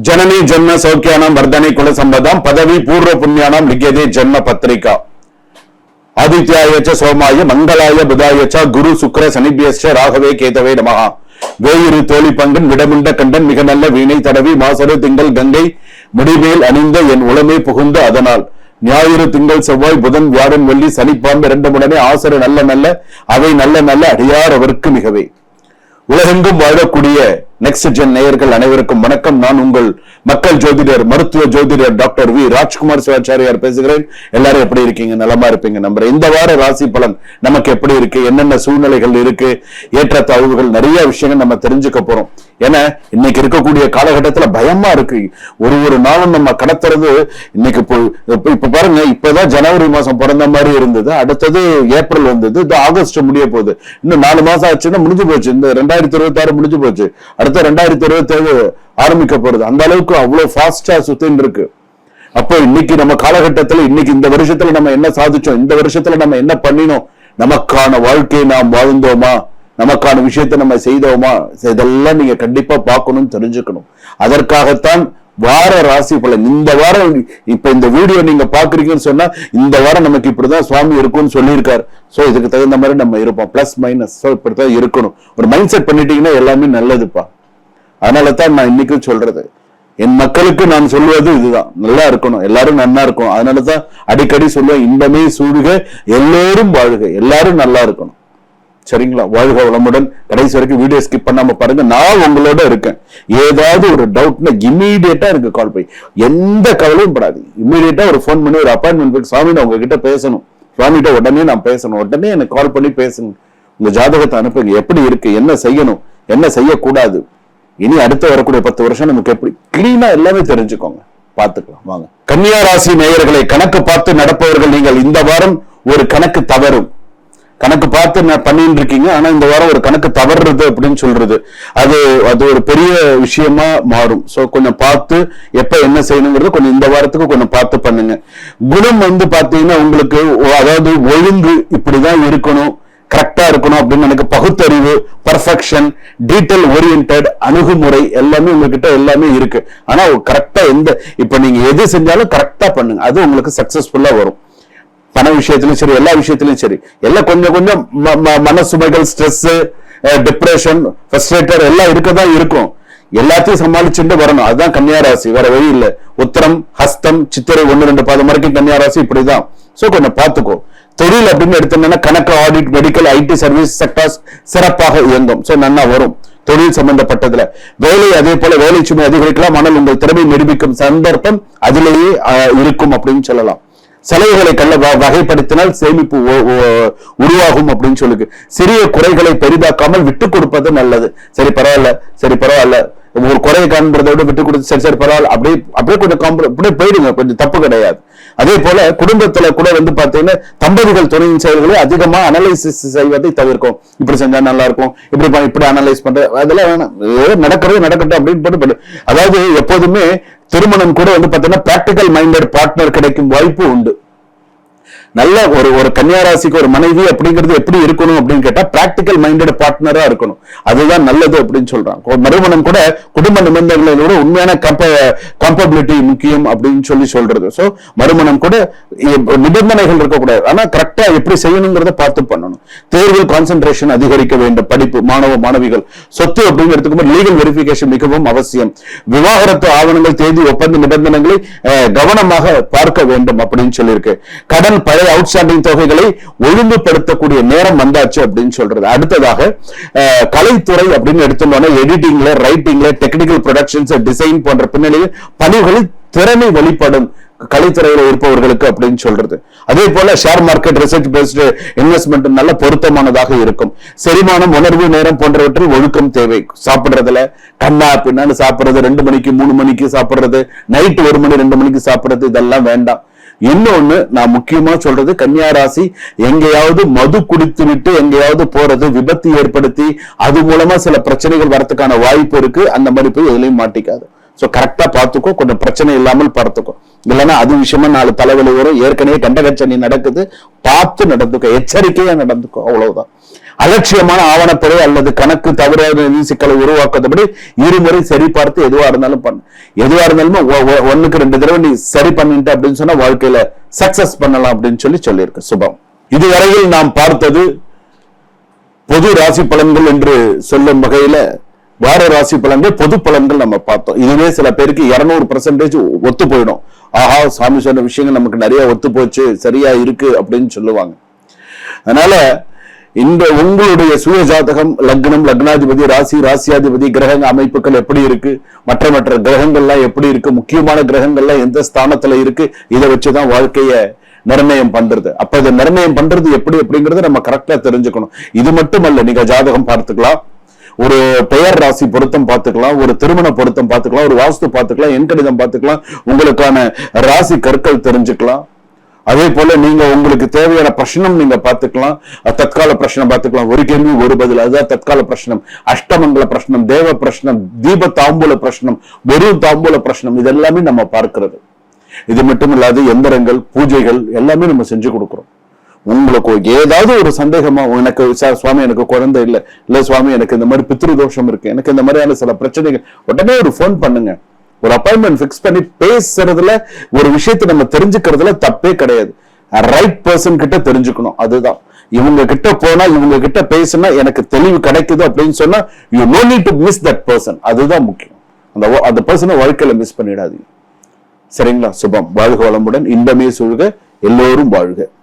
जननी जन्म सौख्यानां वर्धने कुल संपदां पदवी पूर्व पुण्यानां लिख्यते जन्म पत्रिका आदित्याय च सोमाय मंगलाय बुधाय च गुरु शुक्र शनिभ्यश्च राघवे केतवे नमः வேயிரு தோழி பங்கன் விடமுண்ட கண்டன் மிக நல்ல வீணை தடவி மாசரு திங்கள் கங்கை முடிமேல் அணிந்த என் உளமே புகுந்த அதனால் ஞாயிறு திங்கள் செவ்வாய் புதன் வியாழன் வெள்ளி சனிப்பாம்பு இரண்டு முடனே ஆசரு நல்ல நல்ல அவை நல்ல நல்ல அடியார் அவருக்கு மிகவே. உலகெங்கும் வாழக்கூடிய நெக்ஸ்ட் ஜென் நேயர்கள் அனைவருக்கும் வணக்கம். நான் உங்கள் மக்கள் ஜோதிடர் மருத்துவ ஜோதிடர் டாக்டர் வி ராஜ்குமார் சிவாச்சாரியார் பேசுகிறேன். எல்லாரும் எப்படி இருக்கீங்க? நலமா இருப்பீங்க நம்புறேன். இந்த வார ராசி பலன் நமக்கு எப்படி இருக்கு, என்னென்ன சூழ்நிலைகள் இருக்கு, ஏற்றத்தாழ்வுகள், நிறைய விஷயங்கள் நம்ம தெரிஞ்சுக்க போறோம். ஏன்னா இன்னைக்கு இருக்கக்கூடிய காலகட்டத்துல பயமா இருக்கு. ஒரு நாளும் நம்ம கடத்துறது இன்னைக்கு இப்ப பாருங்க, இப்பதான் ஜனவரி மாசம் பிறந்த மாதிரி இருந்தது, அடுத்தது ஏப்ரல் வந்தது, இது ஆகஸ்ட் முடிய போகுது. இன்னும் 4 மாசம் ஆச்சுன்னா முடிஞ்சு போச்சு. இந்த 2026 முடிஞ்சு போச்சு, அடுத்த 2027 ஆரம்பிக்க போறது. அந்த அளவுக்கு அவ்வளவு ஃபாஸ்டா சுத்தின்னு இருக்கு. அப்போ இன்னைக்கு நம்ம காலகட்டத்துல, இன்னைக்கு இந்த வருஷத்துல நம்ம என்ன சாதிச்சோம், இந்த வருஷத்துல நம்ம என்ன பண்ணினோம், நமக்கான வாழ்க்கையை நாம் வாழ்ந்தோமா, நமக்கான விஷயத்தை நம்ம செய்தோமா, இதெல்லாம் நீங்க கண்டிப்பா பார்க்கணும், தெரிஞ்சுக்கணும். அதற்காகத்தான் வார ராசி பலன். இந்த வாரம் இப்ப இந்த வீடியோ நீங்க பாக்குறீங்கன்னு சொன்னா இந்த வாரம் நமக்கு இப்படிதான் சுவாமி இருக்கும்னு சொல்லியிருக்காரு. சோ இதுக்கு தகுந்த மாதிரி நம்ம இருப்போம், பிளஸ் மைனஸ். சோ இப்படித்தான் இருக்கணும். ஒரு மைண்ட் செட் பண்ணிட்டீங்கன்னா எல்லாமே நல்லதுப்பா. அதனாலதான் நான் இன்னைக்கும் சொல்றது, என் மக்களுக்கு நான் சொல்வது இதுதான், நல்லா இருக்கணும், எல்லாரும் நல்லா இருக்கணும். அதனாலதான் அடிக்கடி சொல்லுவேன், இன்பமே சூழ்க எல்லோரும் வாழ்க, எல்லாரும் நல்லா இருக்கணும். சரிங்களா? வாழ்க வளமுடன். கடைசி வரைக்கும் வீடியோ ஸ்கிப் பண்ணாம பாருங்க. நான் உங்களோட இருக்கேன். ஏதாவது ஒரு டவுட்னா இம்மீடியட்டா எனக்கு கால் பண்ணி, எந்த கவலையும் படாது, இம்மீடியட்டா ஒரு போன் பண்ணி ஒரு அப்பாயின்மெண்ட், சுவாமி நான் உங்ககிட்ட பேசணும், சுவாமிகிட்ட உடனே நான் பேசணும், உடனே எனக்கு கால் பண்ணி பேசணும், உங்க ஜாதகத்தை அனுப்புங்க, எப்படி இருக்கு, என்ன செய்யணும், என்ன செய்யக்கூடாது, இனி அடுத்த வரக்கூடிய 10 வருஷம் நமக்கு எப்படி கிளீனா எல்லாமே தெரிஞ்சுக்கோங்க. பார்த்துக்கலாம் வாங்க. கன்னியா ராசி நேயர்களை, கணக்கு பார்த்து நடப்பவர்கள் நீங்கள், இந்த வாரம் ஒரு கணக்கு தவறும். கணக்கு பார்த்து பண்ணிட்டு இருக்கீங்க, ஆனா இந்த வாரம் ஒரு கணக்கு தவறுறது அப்படின்னு சொல்றது, அது ஒரு பெரிய விஷயமா மாறும். சோ கொஞ்சம் பார்த்து எப்ப என்ன செய்யணுங்கிறது கொஞ்சம் இந்த வாரத்துக்கு கொஞ்சம் பார்த்து பண்ணுங்க. குணம் பாத்தீங்கன்னா உங்களுக்கு, அதாவது ஒழுங்கு, இப்படிதான் இருக்கணும், கரெக்டா இருக்கணும் அப்படின்னு எனக்கு பகுத்தறிவு, பர்ஃபெக்ஷன், டீட்டெயில் ஓரியன்டட் அணுகுமுறை எல்லாமே உங்ககிட்ட எல்லாமே இருக்கு. ஆனா கரெக்டா இப்ப நீங்க எது செஞ்சாலும் கரெக்டா பண்ணுங்க, அது உங்களுக்கு சக்சஸ்ஃபுல்லா வரும். பண விஷயத்திலும் சரி, எல்லா விஷயத்திலும் சரி, எல்லாம் கொஞ்சம் கொஞ்சம் மனசுமைகள், ஸ்ட்ரெஸ், டிப்ரெஷன், ஃப்ரஸ்ட்ரேட்டர் எல்லாம் இருக்கதான் இருக்கும். எல்லாத்தையும் சமாளிச்சுட்டு வரணும். அதுதான் கன்னியா ராசி, வேற வழி இல்லை. உத்திரம், ஹஸ்தம், சித்திரை 1-2 பாதம் வரைக்கும் கன்னியா ராசி இப்படிதான். சோ கொஞ்சம் பார்த்துக்கோ. தொழில் அப்படின்னு எடுத்தோம்னா கணக்கு, audit, medical, ID service sectors சிறப்பாக இயங்கும். சோ நல்லா வரும் தொழில் சம்பந்தப்பட்டதுல. வேலை, அதே போல வேலை சுமை அதிகரிக்கலாம், ஆனால் உங்கள் திறமை நிரூபிக்கும் சந்தர்ப்பம் அதிலேயே இருக்கும் அப்படின்னு சொல்லலாம். செலவுகளை வகைப்படுத்தினால் சேமிப்பு உருவாகும் அப்படின்னு சொல்லுது. சிறிய குறைகளை பெரிதாக்காமல் விட்டு கொடுப்பது நல்லது. சரி பரவாயில்ல, ஒரு குறையை காண்பதை விட விட்டு கொடுத்து சரி பரவாயில்ல, அப்படியே கொஞ்சம் அப்படியே போயிடுங்க, கொஞ்சம் தப்பு கிடையாது. அதே போல குடும்பத்துல கூட பாத்தீங்கன்னா தம்பதிகள் துணையின் செயல்களை அதிகமா அனலைசிஸ் செய்வதை தவிர்க்கும். இப்படி செஞ்சா நல்லா இருக்கும், இப்படி அனலைஸ் பண்ற, அதெல்லாம் வேணாம், நடக்கிறது நடக்கட்டும் அப்படின்னு போட்டு. அதாவது எப்போதுமே திருமணம் கூட பாத்தீங்கன்னா பிராக்டிக்கல் மைண்டட் பார்ட்னர் கிடைக்கும் வாய்ப்பு உண்டு. நல்ல ஒரு கன்னியா ராசிக்கு ஒரு மனைவி அப்படிங்கிறது எப்படி இருக்கணும் அப்படின்னு கேட்டா பிராக்டிக்கல் மைண்டட் பார்ட்னரா இருக்கணும். அதுதான் நல்லது அப்படின்னு சொல்றாங்க. மறுமணம் கூட குடும்ப நிபந்தனைகளோட உண்மையான கம்பபிலிட்டி முக்கியம் அப்படின்னு சொல்றது. சோ மறுமணம் கூட நிபந்தனைகள் இருக்கக்கூடாது, ஆனா கரெக்டா எப்படி செய்யணுங்கிறத பார்த்து பண்ணணும். தேர்வில் கான்சென்ட்ரேஷன் அதிகரிக்க வேண்டும். படிப்பு, மாணவிகள், சொத்து அப்படிங்கிறதுக்கு லீகல் வெரிஃபிகேஷன் மிகவும் அவசியம். விவாகரத்து ஆவணங்கள், தேதி, ஒப்பந்த நிபந்தனைகளை கவனமாக பார்க்க வேண்டும் அப்படின்னு சொல்லியிருக்கு. கடன், பழைய அவுட்ஸ்டாண்டிங் தொகைகளை ஒழுங்குபடுத்தக்கூடிய நேரம் வந்தாச்சு அப்படின்னு சொல்றது. அடுத்ததாக கலைத்துறை அப்படின்னு எடுத்தோம்னா எடிட்டிங்ல, ரைட்டிங்ல, டெக்னிக்கல் ப்ரொடக்ஷன்ஸ், டிசைன் போன்ற பின்னணியில் பணிகளில் திறமை வெளிப்படும் கலைத்துறையில இருப்பவர்களுக்கு அப்படின்னு சொல்றது. அதே போல share market, research based investment நல்ல பொருத்தமானதாக இருக்கும். செரிமானம், உணர்வு, நேரம் போன்றவற்றில் ஒழுக்கம் தேவை. சாப்பிடுறதுல கண்ணா பின்னான்னு சாப்பிடுறது, 2 மணிக்கு 3 மணிக்கு சாப்பிடுறது, நைட்டு 1 மணி 2 மணிக்கு சாப்பிடுறது, இதெல்லாம் வேண்டாம். இன்னொன்னு நான் முக்கியமா சொல்றது, கன்னியா ராசி எங்கேயாவது மது குடித்து விட்டு எங்கேயாவது போறது, விபத்து ஏற்படுத்தி அது மூலமா சில பிரச்சனைகள் வரதுக்கான வாய்ப்பு இருக்கு. அந்த மாதிரி போய் எதுலையும் மாட்டிக்காது. சோ கரெக்டா பார்த்துக்கோ, கொஞ்சம் பிரச்சனை இல்லாமல் பார்த்துக்கோ. இல்லைன்னா அது விஷயமா 4 தலைவலி வரும். ஏற்கனவே கண்டகச்சனி நடக்குது, பார்த்து நடந்துக்கோ, எச்சரிக்கையா நடந்துக்கோ, அவ்வளவுதான். அலட்சியமான ஆவணப்பிழை அல்லது கணக்கு தவறான சிக்கலை உருவாக்குறபடி இருமுறை சரி பார்த்து எதுவா இருந்தாலும் பண்ணு. எதுவா இருந்தாலும் 1க்கு 2 தடவை நீ சரி பண்ணிட்ட அப்படின்னு சொன்னா வாழ்க்கையில சக்சஸ் பண்ணலாம் அப்படின்னு சொல்லியிருக்கு. சுபம். இதுவரையில் நாம் பார்த்தது பொது ராசி பலன்கள் என்று சொல்லும் வகையில வார ராசி பலன்கள் பொது பலன்கள் நம்ம பார்த்தோம். இதுவே சில பேருக்கு 200% ஒத்து போயிடும். ஆஹா, சாமி சொன்ன விஷயங்கள் நமக்கு நிறைய ஒத்து போச்சு, சரியா இருக்கு அப்படின்னு சொல்லுவாங்க. அதனால இந்த உங்களுடைய சுய ஜாதகம், லக்னம், லக்னாதிபதி, ராசி, ராசியாதிபதி, கிரக அமைப்புகள் எப்படி இருக்கு, மற்ற கிரகங்கள்லாம் எப்படி இருக்கு, முக்கியமான கிரகங்கள்லாம் எந்த ஸ்தானத்துல இருக்கு, இதை வச்சுதான் வாழ்க்கைய நிர்ணயம் பண்றது. அப்ப இதை நிர்ணயம் பண்றது எப்படி அப்படிங்கறத நம்ம கரெக்டா தெரிஞ்சுக்கணும். இது மட்டுமல்ல, நீங்க ஜாதகம் பார்த்துக்கலாம், ஒரு பெயர் ராசி பொருத்தம் பார்த்துக்கலாம், ஒரு திருமண பொருத்தம் பார்த்துக்கலாம், ஒரு வாஸ்து பார்த்துக்கலாம், எண்கணிதம் பார்த்துக்கலாம், உங்களுக்கான ராசி கற்கள் தெரிஞ்சுக்கலாம். அதே போல நீங்க உங்களுக்கு தேவையான பிரச்சனம் நீங்க பார்த்துக்கலாம், தற்கால பிரச்சனை பார்த்துக்கலாம். ஒரு கேள்வி ஒரு பதில், அதுதான் தற்கால பிரச்சனம். அஷ்டமங்கல பிரச்சனம், தேவ பிரச்சனம், தீப தாம்பூல பிரச்சனம், வெறும் தாம்பூல பிரச்சனம், இதெல்லாமே நம்ம பார்க்கிறது. இது மட்டும் இல்லாது எந்திரங்கள், பூஜைகள் எல்லாமே நம்ம செஞ்சு கொடுக்கிறோம். உங்களுக்கு ஏதாவது ஒரு சந்தேகமா, எனக்கு சுவாமி எனக்கு குழந்தை இல்ல சுவாமி எனக்கு இந்த மாதிரி பித்ரு தோஷம் இருக்கு, எனக்கு இந்த மாதிரியான சில பிரச்சனைகள், உடனே ஒரு போன் பண்ணுங்க. ஒரு அப்பாயின்மெண்ட் பிக்ஸ் பண்ணி பேசுறதுல, ஒரு விஷயத்தை நம்ம தெரிஞ்சுக்கிறதுல தப்பே கிடையாது. ரைட் பர்சன் கிட்ட தெரிஞ்சுக்கணும். அதுதான், இவங்க கிட்ட போனா, இவங்க கிட்ட பேசினா எனக்கு தெளிவு கிடைக்குது அப்படின்னு சொன்னா, you know need to miss that person. அதுதான் முக்கியம். அந்த பர்சனை வாழ்க்கையில மிஸ் பண்ணிடாதீங்க. சரிங்களா? சுபம். வாழ்க வளமுடன், இன்பமே சூழ்க, எல்லோரும் வாழ்க.